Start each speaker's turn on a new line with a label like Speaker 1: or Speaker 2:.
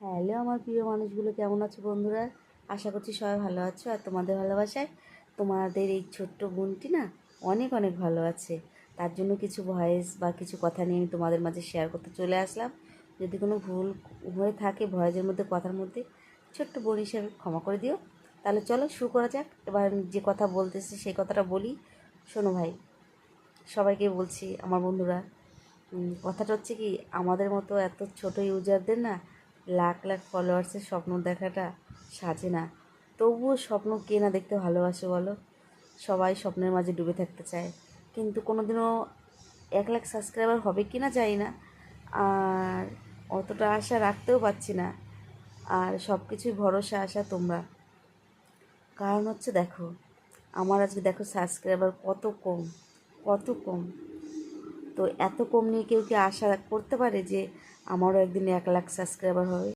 Speaker 1: Hello আমার প্রিয় মানুষগুলো, কেমন আছো বন্ধুরা? আশা করছি সবাই ভালো আছো। আর তোমাদের ভালোবাসায় তোমাদের এই ছোট্ট বোনটি না অনেক অনেক ভালো আছে। তার জন্য কিছু ভয়েস বা কিছু কথা নিয়ে আমি তোমাদের মাঝে শেয়ার করতে চলে আসলাম। যদি কোনো ভুল হয়ে থাকে ভয়েসের মধ্যে, কথার মধ্যে, ছোট্ট বোন হিসেবে ক্ষমা করে দিও। তাহলে চলো শুরু করা যাক। এবার আমি যে কথা বলতেছি সেই কথাটা বলি, শোনো ভাই। সবাইকে বলছি আমার বন্ধুরা, কথাটা হচ্ছে কি, আমাদের মতো এত ছোট ইউজারদের না লাখ লাখ ফলোয়ার্সের স্বপ্ন দেখাটা সাজে না। তবুও স্বপ্ন কে না দেখতে ভালোবাসে বলো? সবাই স্বপ্নের মাঝে ডুবে থাকতে চায়, কিন্তু কোনো দিনও 1 লাখ সাবস্ক্রাইবার হবে কি না জানি না। আর অতটা আশা রাখতেও পারছি না। আর সব কিছুই ভরসা আশা তোমরা। কারণ হচ্ছে দেখো, আমার আজকে দেখো সাবস্ক্রাইবার কত কম, কত কম। তো এত কম নিয়ে কেউ কি আশা করতে পারে যে আমারও একদিন 1 লাখ সাবস্ক্রাইবার হবে?